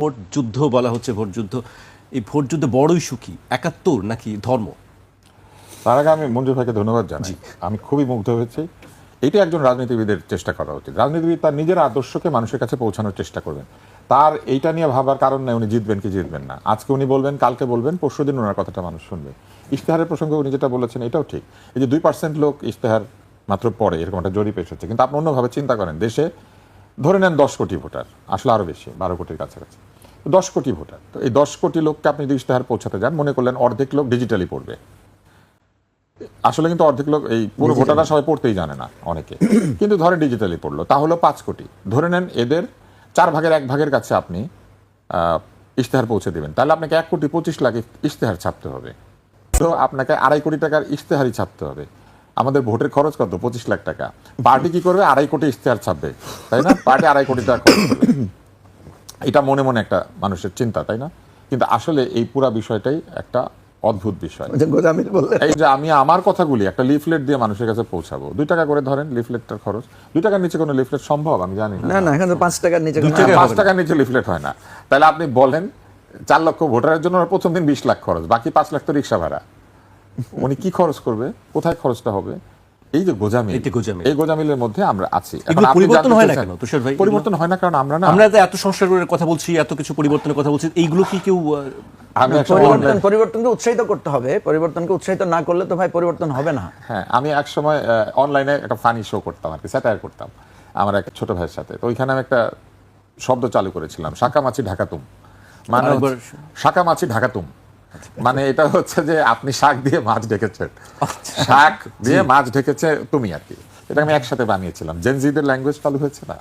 Vote যুদ্ধ বলা হচ্ছে, ভোট যুদ্ধ। এই ভোট যুদ্ধ বড় ইস্যু কি, ৭১ নাকি ধর্ম? তার আগে আমি মঞ্জুর ভাইকে ধন্যবাদ জানাই। আমি খুবই মুগ্ধ হয়েছি। এটা একজন রাজনীতিবিদের চেষ্টা করা উচিত। রাজনীতিবিদ তার নিজের আদর্শকে মানুষের কাছে পৌঁছানোর চেষ্টা করবেন। তার এইটা নিয়ে ভাবার কারণ নেই উনি জিতবেন কি জিতবেন না। আজকে উনি বলবেন, কালকে বলবেন, পরশুদিন ওনার কথাটা মানুষ শুনবে। ইশতেহারের প্রসঙ্গে উনি যেটা বলেছেন এটাও ঠিক। এই যে 2% লোক ইশতেহার মাত্র পড়ে, এরকম একটা জরিপ এসেছে। কিন্তু আপনি অন্যভাবে চিন্তা করেন, দেশে ধরে নেন 10 কোটি ভোটার, আসলে আরো বেশি, 12 কোটির কাছাকাছি। 10 কোটি ভোটার, তো এই 10 কোটি লোককে আপনি যদি ইশতেহার পৌঁছাতে যান, মনে করলেন অর্ধেক লোক ডিজিটালি পড়বে। আসলে কিন্তু অর্ধেক লোক এই পুরো ভোটাররা সবাই পড়তেই জানে না অনেকে, কিন্তু ধরে ডিজিটালি পড়লো, তাহলে 5 কোটি। ধরে নেন এদের 4 ভাগের 1 ভাগের কাছে আপনি ইশতেহার পৌঁছে দিবেন, তাহলে আপনাকে 1,25,00,000 ইশতেহার ছাপতে হবে। তো আপনাকে 2.5 কোটি টাকার ইশতেহারই ছাপতে হবে। আমাদের ভোটের খরচ কত? 25 লাখ টাকা। পার্টি কি করবে? 2.5 কোটি ইশতেহার ছাপবে, তাই না? পার্টি 2.5 কোটি টাকা খরচ করবে। এটা মনে মনে একটা মানুষের চিন্তা, তাই না? কিন্তু আসলে এই পুরা বিষয়টাই একটা অদ্ভুত বিষয়। এই যে আমি আমার কথাগুলি একটা লিফলেট দিয়ে মানুষের কাছে পৌঁছাবো, 2 টাকা করে ধরেন লিফলেটটার খরচ। 2 টাকার নিচে কোনো লিফলেট সম্ভব? আমি জানি না। না, এখন তো 5 টাকার নিচে 5 টাকার নিচে লিফলেট হয় না। তাহলে আপনি বলেন 4 লক্ষ ভোটারের জন্য প্রথম দিন 20 লাখ খরচ, বাকি 5 লাখ তো রিক্সা ভাড়া। উনি কি খরচ করবে? কোথায় খরচটা হবে? এই যে গোজামিল, এই গোজামিলের মধ্যে আমরা আছি। পরিবর্তন হয় না কেন তুষার ভাই? পরিবর্তন হয় না কারণ আমরা এত সংস্কারের কথা বলছি, এত কিছু পরিবর্তনের কথা বলছি, এইগুলো কি কেউ পরিবর্তনকে উৎসাহিত করতে হবে। পরিবর্তনকে উৎসাহিত না করলে তো ভাই পরিবর্তন হবে না। হ্যাঁ, আমি এক সময় অনলাইনে একটা ফানি শো করতাম আর কি, স্যাটায়ার করতাম আমার এক ছোট ভাইয়ের সাথে। তো ওইখানে আমি একটা শব্দ চালু করেছিলাম, শাকামাছি ঢাকাতুম। মানে শাকামাছি ঢাকাতুম মানে এটা হচ্ছে যে আপনি শাক দিয়ে মাছ ঢেকেছেন, শাক দিয়ে মাছ ঢেকেছে তুমি আর কি। এটা আমি একসাথে বানিয়েছিলাম। জেনজিদের ল্যাঙ্গুয়েজ চালু হয়েছে না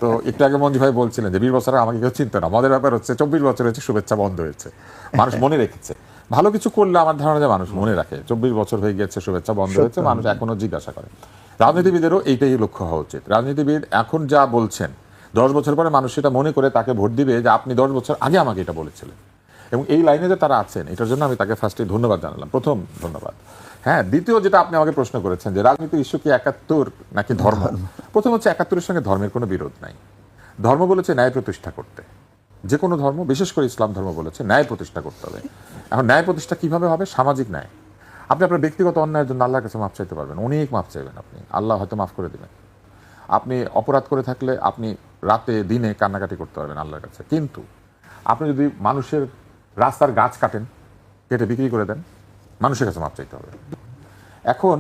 তো? একটু আগে মঞ্জু ভাই বলছিলেন যে 20 বছর আমাকে কেউ চিনতো না। মজার ব্যাপার হচ্ছে 24 বছর হয়েছে, শুভেচ্ছা বন্ধ হয়েছে, মানুষ মনে রেখেছে। ভালো কিছু করলে আমার ধারণা যে মানুষ মনে রাখে। 24 বছর হয়ে গেছে, শুভেচ্ছা বন্ধ হয়েছে, মানুষ এখনো জিজ্ঞাসা করে। রাজনীতিবিদেরও এইটাই লক্ষ্য হওয়া উচিত। রাজনীতিবিদ এখন যা বলছেন, 10 বছর পরে মানুষ সেটা মনে করে তাকে ভোট দিবে যে আপনি 10 বছর আগে আমাকে এটা বলেছিলেন। এবং এই লাইনে যে তারা আছেন, এটার জন্য আমি তাকে ফার্স্টে ধন্যবাদ জানালাম, প্রথম ধন্যবাদ। হ্যাঁ, দ্বিতীয় যেটা আপনি আমাকে প্রশ্ন করেছেন যে রাজনীতির ইস্যু কি 71 নাকি ধর্ম? প্রথম হচ্ছে 71-এর সঙ্গে ধর্মের কোনো বিরোধ নাই। ধর্ম বলেছে ন্যায় প্রতিষ্ঠা করতে। যে কোনো ধর্ম, বিশেষ করে ইসলাম ধর্ম বলেছে ন্যায় প্রতিষ্ঠা করতে হবে। এখন ন্যায় প্রতিষ্ঠা কিভাবে হবে? সামাজিক ন্যায়। আপনি আপনার ব্যক্তিগত অন্যায়ের জন্য আল্লাহর কাছে মাফ চাইতে পারবেন, অনেক মাফ চাইবেন আপনি, আল্লাহ হয়তো মাফ করে দেবেন। আপনি অপরাধ করে থাকলে আপনি রাতে দিনে কান্নাকাটি করতে পারবেন আল্লাহর কাছে। কিন্তু আপনি যদি মানুষের রাস্তার গাছ কাটেন, কেটে বিক্রি করে দেন, মানুষের কাছে মাপ চাইতে হবে। এখন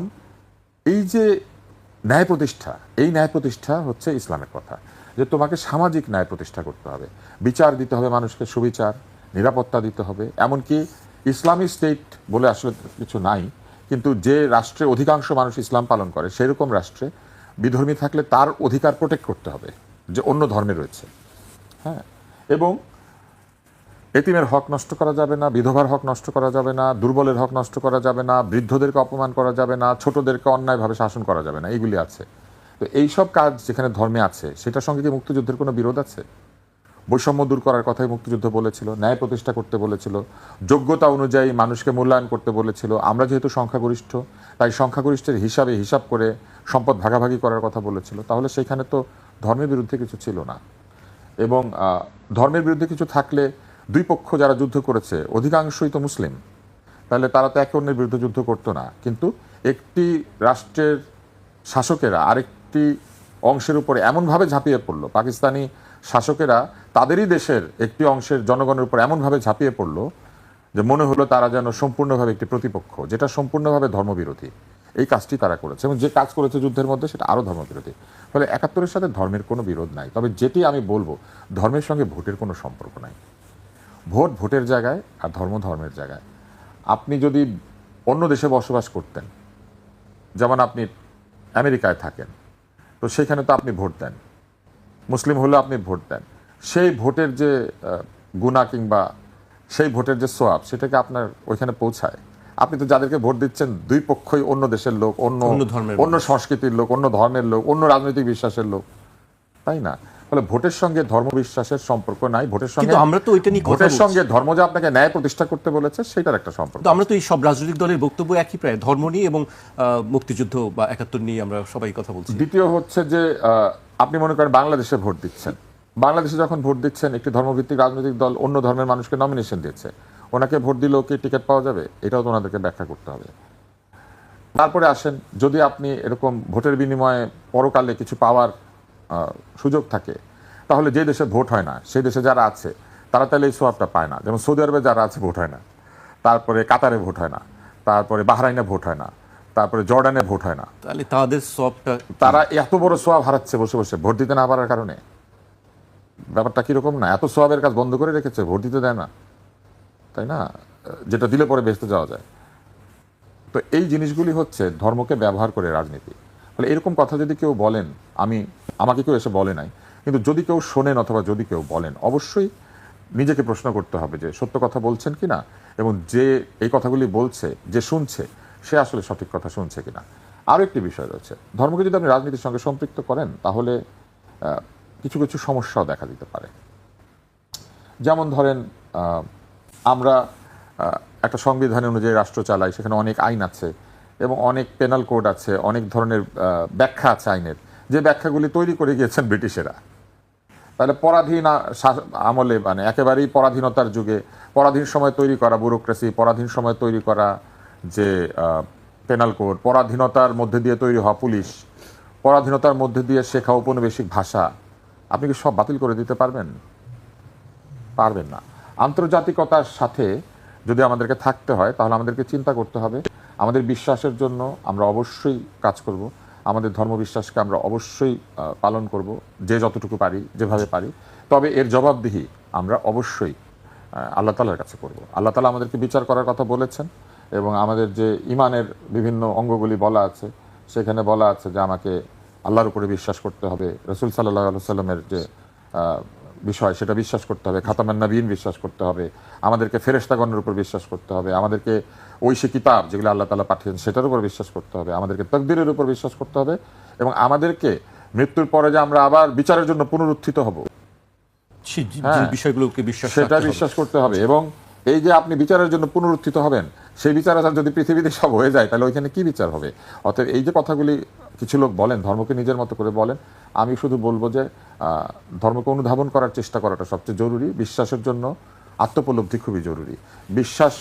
এই যে ন্যায় প্রতিষ্ঠা, এই ন্যায় প্রতিষ্ঠা হচ্ছে ইসলামের কথা, যে তোমাকে সামাজিক ন্যায় প্রতিষ্ঠা করতে হবে, বিচার দিতে হবে মানুষকে, সুবিচার, নিরাপত্তা দিতে হবে। এমনকি ইসলামী স্টেট বলে আসলে কিছু নাই, কিন্তু যে রাষ্ট্রে অধিকাংশ মানুষ ইসলাম পালন করে সেরকম রাষ্ট্রে বিধর্মী থাকলে তার অধিকার প্রোটেক্ট করতে হবে যে অন্য ধর্মে রয়েছে। হ্যাঁ, এবং এতিমের হক নষ্ট করা যাবে না, বিধবার হক নষ্ট করা যাবে না, দুর্বলের হক নষ্ট করা যাবে না, বৃদ্ধদেরকে অপমান করা যাবে না, ছোটদেরকে অন্যায়ভাবে শাসন করা যাবে না, এইগুলি আছে। তো এইসব কাজ যেখানে ধর্মে আছে, সেটার সঙ্গে কি মুক্তিযুদ্ধের কোনো বিরোধ আছে? বৈষম্য দূর করার কথাই মুক্তিযুদ্ধ বলেছিল, ন্যায় প্রতিষ্ঠা করতে বলেছিল, যোগ্যতা অনুযায়ী মানুষকে মূল্যায়ন করতে বলেছিল। আমরা যেহেতু সংখ্যাগরিষ্ঠ, তাই সংখ্যাগরিষ্ঠের হিসাব করে সম্পদ ভাগাভাগি করার কথা বলেছিল। তাহলে সেখানে তো ধর্মের বিরুদ্ধে কিছু ছিল না। এবং ধর্মের বিরুদ্ধে কিছু থাকলে, দুই পক্ষ যারা যুদ্ধ করেছে অধিকাংশই তো মুসলিম, তাহলে তারা তো একে অন্যের বিরুদ্ধে যুদ্ধ করতো না। কিন্তু একটি রাষ্ট্রের শাসকেরা আরেকটি অংশের উপরে এমনভাবে ঝাঁপিয়ে পড়লো, পাকিস্তানি শাসকেরা তাদেরই দেশের একটি অংশের জনগণের উপর এমনভাবে ঝাঁপিয়ে পড়লো যে মনে হলো তারা যেন সম্পূর্ণভাবে একটি প্রতিপক্ষ, যেটা সম্পূর্ণভাবে ধর্মবিরোধী। এই কাজটি তারা করেছে, এবং যে কাজ করেছে যুদ্ধের মধ্যে সেটা আরও ধর্মবিরোধী। ফলে 71-এর সাথে ধর্মের কোনো বিরোধ নাই। তবে যেটি আমি বলবো, ধর্মের সঙ্গে ভোটের কোনো সম্পর্ক নাই। ভোট ভোটের জায়গায়, আর ধর্ম ধর্মের জায়গায়। আপনি যদি অন্য দেশে বসবাস করতেন, যেমন আপনি আমেরিকায় থাকেন, তো সেখানে তো আপনি ভোট দেন, মুসলিম হলেও আপনি ভোট দেন। সেই ভোটের যে গুনাহ কিংবা সেই ভোটের যে সোয়াব, সেটাকে আপনার ওইখানে পৌঁছায়? আপনি তো যাদেরকে ভোট দিচ্ছেন দুই পক্ষই অন্য দেশের লোক, অন্য সংস্কৃতির লোক, অন্য ধর্মের লোক, অন্য রাজনৈতিক বিশ্বাসের লোক, তাই না? ফলে ভোটের সঙ্গে ধর্ম বিশ্বাসের সম্পর্ক নাই। ভোটের সঙ্গে আমরা তো ওইটা নিয়ে ভোটের সঙ্গে ধর্ম যে আপনাকে ন্যায় প্রতিষ্ঠা করতে বলেছে সেটার একটা সম্পর্ক। আমরা তো এই সব রাজনৈতিক দলের বক্তব্য একই, প্রায় ধর্ম নিয়ে এবং মুক্তিযুদ্ধ বা 71 নিয়ে আমরা সবাই কথা বলছি। দ্বিতীয় হচ্ছে যে আপনি মনে করেন বাংলাদেশে ভোট দিচ্ছেন, বাংলাদেশে যখন ভোট দিচ্ছেন, একটি ধর্মভিত্তিক রাজনৈতিক দল অন্য ধর্মের মানুষকে নমিনেশন দিচ্ছে, ওনাকে ভোট দিলেও কি টিকিট পাওয়া যাবে? এটাও তো ওনাদেরকে ব্যাখ্যা করতে হবে। তারপরে আসেন, যদি আপনি এরকম ভোটের বিনিময়ে পরকালে কিছু পাওয়ার সুযোগ থাকে, তাহলে যে দেশে ভোট হয় না সেই দেশে যারা আছে তারা তাহলে এই সোয়াবটা পায় না। যেমন সৌদি আরবে যারা আছে ভোট হয় না, তারপরে কাতারে ভোট হয় না, তারপরে বাহরাইনে ভোট হয় না, তারপরে জর্ডানে ভোট হয় না। তাহলে তাদের সবটা তারা এত বড় সোয়াব হারাচ্ছে বসে বসে ভোট দিতে না পারার কারণে। ব্যাপারটা কিরকম না? এত সোয়াবের কাজ বন্ধ করে রেখেছে, ভোট দিতে দেয় না, তাই না? যেটা দিলে পরে বেঁচতে যাওয়া যায়। তো এই জিনিসগুলি হচ্ছে ধর্মকে ব্যবহার করে রাজনীতি। ফলে এরকম কথা যদি কেউ বলেন, আমাকে কেউ এসে বলে নাই, কিন্তু যদি কেউ শোনেন অথবা যদি কেউ বলেন, অবশ্যই নিজেকে প্রশ্ন করতে হবে যে সত্য কথা বলছেন কিনা, এবং যে এই কথাগুলি বলছে, যে শুনছে, সে আসলে সঠিক কথা শুনছে কিনা। আরও একটি বিষয় রয়েছে, ধর্মকে যদি আপনি রাজনীতির সঙ্গে সম্পৃক্ত করেন, তাহলে কিছু কিছু সমস্যাও দেখা দিতে পারে। যেমন ধরেন, আমরা একটা সংবিধান অনুযায়ী রাষ্ট্র চালাই, সেখানে অনেক আইন আছে এবং অনেক পেনাল কোড আছে, অনেক ধরনের ব্যাখ্যা আছে আইনের, যে ব্যাখ্যাগুলি তৈরি করে গিয়েছেন ব্রিটিশেরা। তাহলে পরাধীন আমলে, মানে একেবারেই পরাধীনতার যুগে, পরাধীন সময় তৈরি করা ব্যুরোক্রেসি, পরাধীন সময় তৈরি করা যে পেনাল কোড, পরাধীনতার মধ্যে দিয়ে তৈরি হওয়া পুলিশ, পরাধীনতার মধ্যে দিয়ে শেখা ঔপনিবেশিক ভাষা, আপনি কি সব বাতিল করে দিতে পারবেন? পারবেন না। আন্তর্জাতিকতার সাথে যদি আমাদেরকে থাকতে হয়, তাহলে আমাদেরকে চিন্তা করতে হবে, আমাদের বিশ্বাসের জন্য আমরা অবশ্যই কাজ করব, আমাদের ধর্মবিশ্বাসকে আমরা অবশ্যই পালন করব, যে যতটুকু পারি, যেভাবে পারি। তবে এর জবাবদিহি আমরা অবশ্যই আল্লাহ তাআলার কাছে করব। আল্লাহ তাআলা আমাদেরকে বিচার করার কথা বলেছেন, এবং আমাদের যে ইমানের বিভিন্ন অঙ্গগুলি বলা আছে, সেখানে বলা আছে যে আমাকে আল্লাহর উপরে বিশ্বাস করতে হবে, রাসূল সাল্লাল্লাহু আলাইহি ওয়াসাল্লামের যে বিষয় সেটা বিশ্বাস করতে হবে, খাতামান নবীন বিশ্বাস করতে হবে, আমাদেরকে ফেরেশতাগণের উপর বিশ্বাস করতে হবে, আমাদেরকে ঐশী কিতাব যেগুলো আল্লাহ তাআলা পাঠিয়েছেন সেটার উপর বিশ্বাস করতে হবে, আমাদেরকে তাকদীরের উপর বিশ্বাস করতে হবে, এবং আমাদেরকে মৃত্যুর পরে যে আমরা আবার বিচারের জন্য পুনরুত্থিত হব, যে বিষয়গুলোকে সেটা বিশ্বাস করতে হবে। এবং এই যে আপনি বিচারের জন্য পুনরুত্থিত হবেন, সেই বিচার আচার যদি পৃথিবীতে সব হয়ে যায়, তাহলে ওইখানে কি বিচার হবে? অতএব এই যে কথাগুলি কিছু লোক বলেন, ধর্মকে নিজের মতো করে বলেন, আমি শুধু বলবো যে ধর্মকে অনুধাবন করার চেষ্টা করাটা সবচেয়ে জরুরি। বিশ্বাসের জন্য আত্মোপলব্ধি খুবই জরুরি। বিশ্বাস